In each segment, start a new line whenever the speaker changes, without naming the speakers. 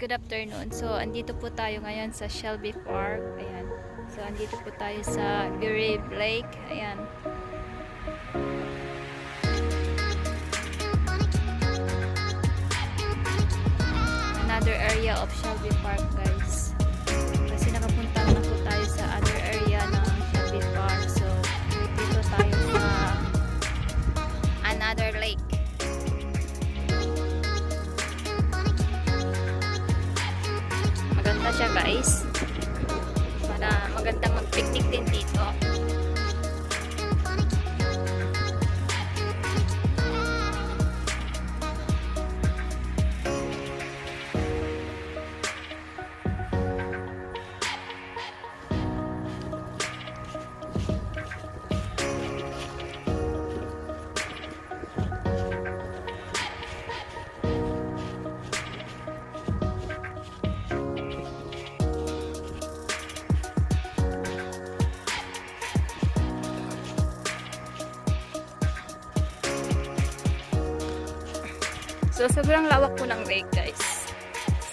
good afternoon. So, andito po tayo ngayon sa Shelby Park. Ayan. So, andito po tayo sa Beaver Lake. Ayan. Another area of Shelby Park, guys. Kasi nakapunta na po tayo sa other area ng Shelby Park. So, dito tayo sa another lake. Maganda siya, guys, para maganda mag-picnic din dito. So, sobrang lawak po ng lake, guys.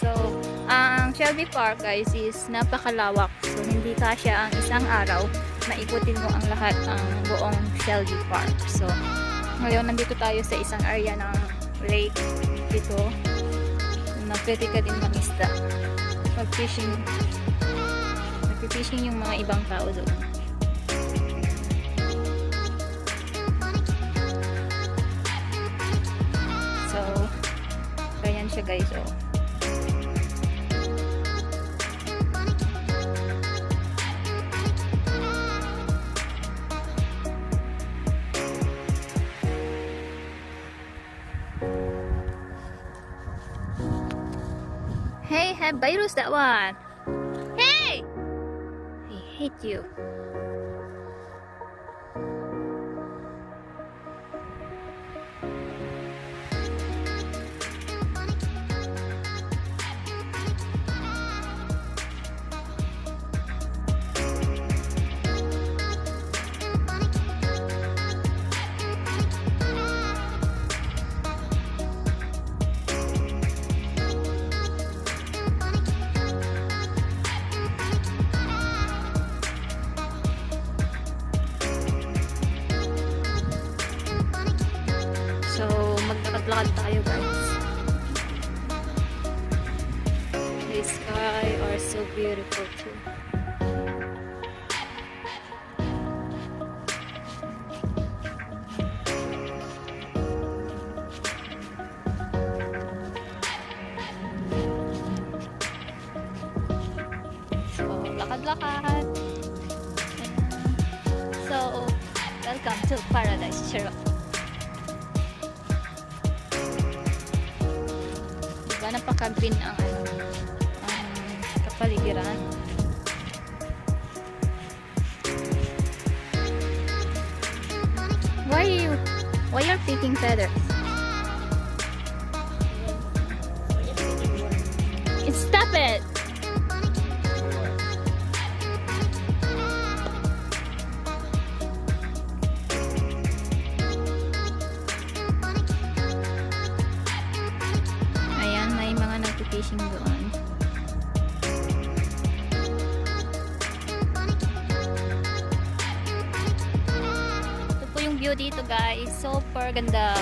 So, ang Shelby Park, guys, is napakalawak. So, hindi kasya ang isang araw na ikutin mo ang lahat ng buong Shelby Park. So, ngayon, nandito tayo sa isang area ng lake dito na pwede ka din mangisda. Mag-fishing. Mag-fishing yung mga ibang tao doon. Ganyan siya, guys, oh. Hey, have virus that one. Hey! I hate you. So, maglakad-lakad tayo, guys. The sky are so beautiful too. So, lakad-lakad. So, welcome to Paradise Churro. Napaka-green ang kapaligiran. Why are picking feathers? Stop it! Fishing doon. Ito po yung view dito, guys. Super ganda.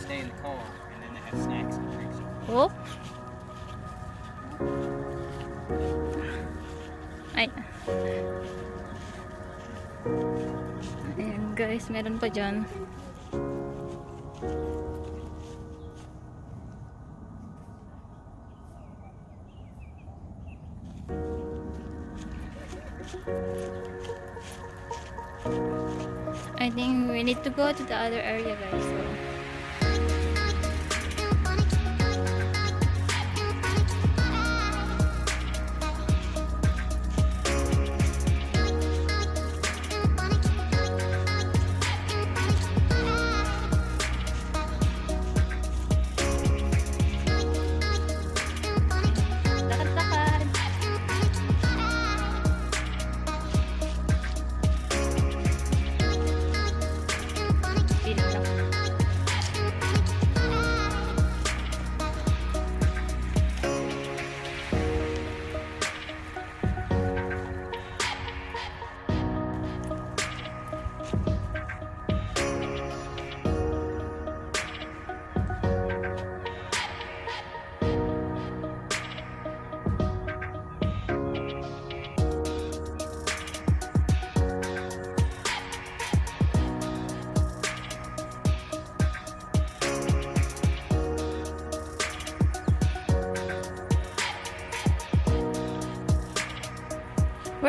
Stay in the car and then they have snacks and drinks.
Oh. Ay. Ayan, guys, meron pa dyan. I think we need to go to the other area, guys. So. Lakad-lakad. Feeling lang.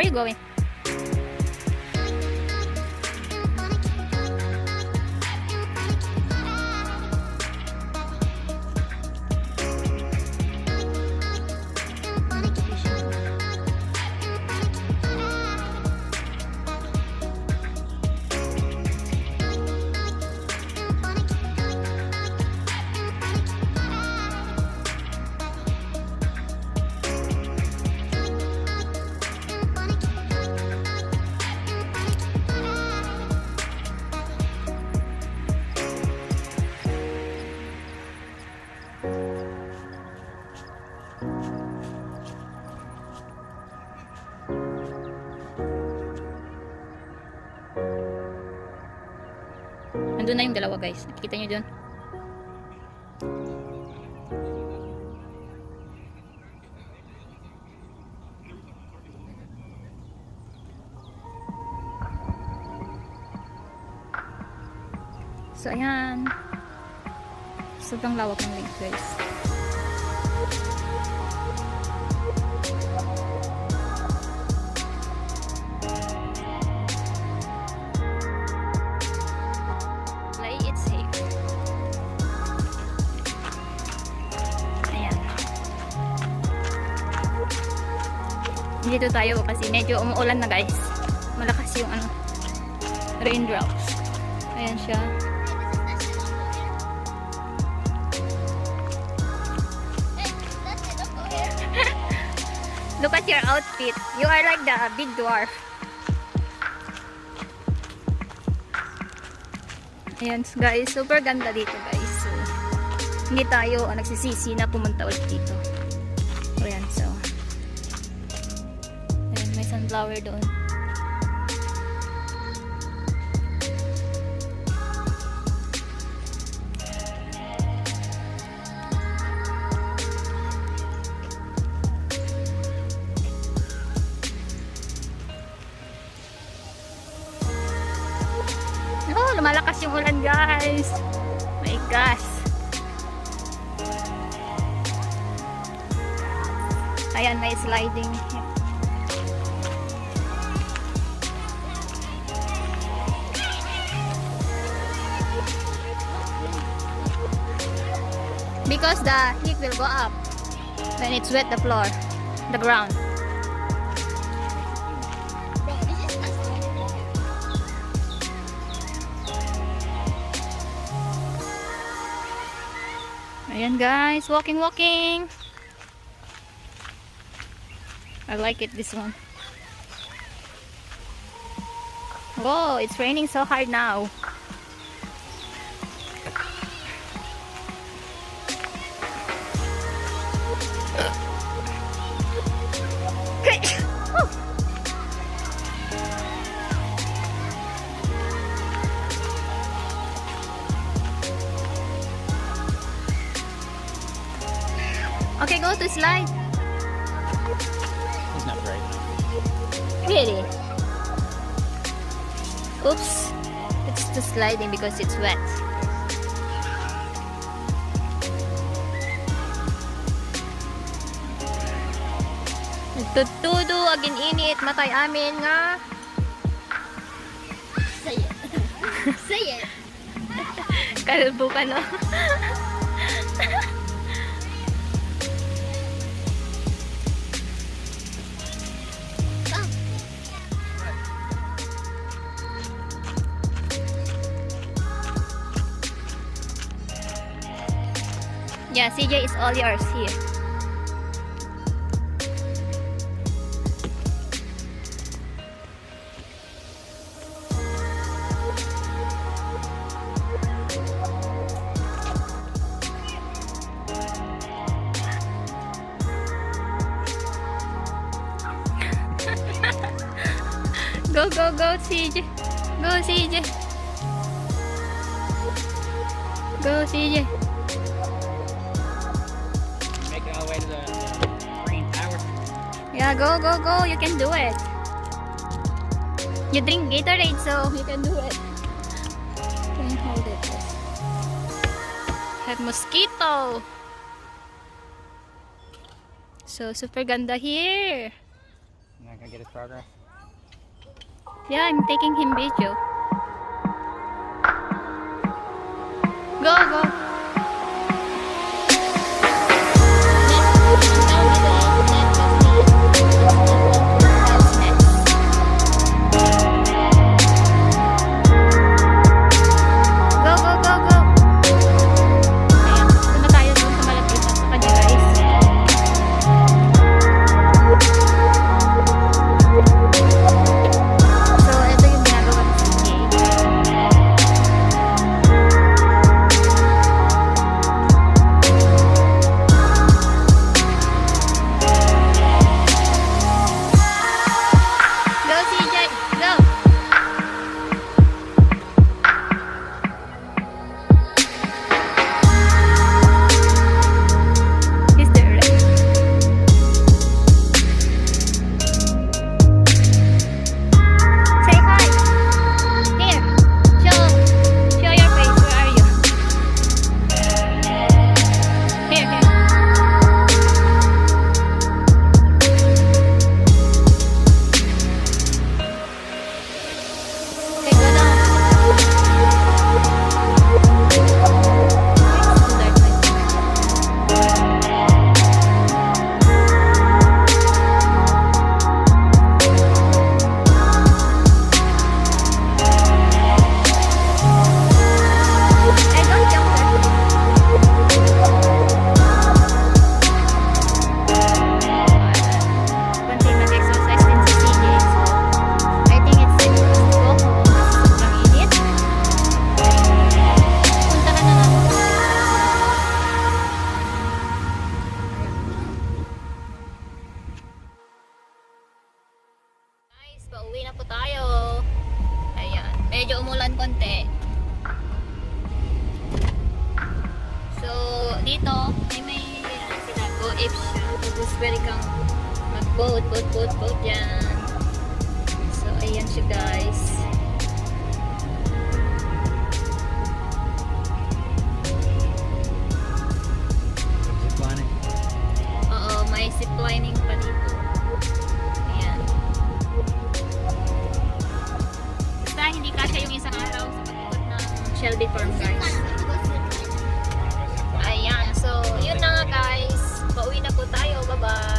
Where are you going? Nandun na yung dalawa guys. Nakikita nyo dun? So ayan. Sobrang lawak ng lake guys. Play it safe. Ayan. Dito tayo kasi medyo umuulan na guys. Malakas yung raindrops. Ayan siya. Look at your outfit. You are like the big dwarf. Ayan guys, super ganda dito guys. So, hindi tayo nagsisisi na pumunta ulit dito. Ayan, so. Ayan, may sunflower doon. Oh, lumalakas yung ulan guys. My gosh. Ayan, may sliding. Because the heat will go up when it's wet the floor, the ground. Ayan guys, walking. I like it, this one. Whoa, it's raining so hard now. Okay, go to slide.
It's not right.
Really? Oops. It's the sliding because it's wet. Nagtutudo, agin init, matay amin nga.
Say it. Say it.
Kalbo ka no? Yeah, CJ is all yours here. Go, CJ. Go, CJ. Go, CJ.
Making our way to the green tower.
Yeah, go. You can do it. You drink Gatorade, so you can do it. Can you hold it? Have mosquito. So, super ganda here.
Gonna get his progress.
Yeah, I'm taking him video. Go, go. Go, go, go, go. Ayan, punta tayo dun sa malapitan sa kanya, guys. So, ito yung ginagawa ni CJ. Go, CJ! Go! He's there, right? Say hi! Here! Show your face. Where are you? Here, here. Okay, go down. Hey, don't jump Kunti mag-exercise din si CJ. So, I think it's time for us to go home kasi sobrang init. Punta ka na lang. Guys, pauwi na po tayo. Ayan, medyo umulan konti. So, dito, may ano sila, go if siya. Tapos pwede kang mag-boat yan. So, ayan siya, guys.
Zip lining.
Oo, may ziplining pa dito. Ayan. Basta hindi kasya yung isang araw sa pag-ikot ng Shelby Farm, guys. Ayan, so yun na nga, guys. Pauwi na po tayo. Bye-bye.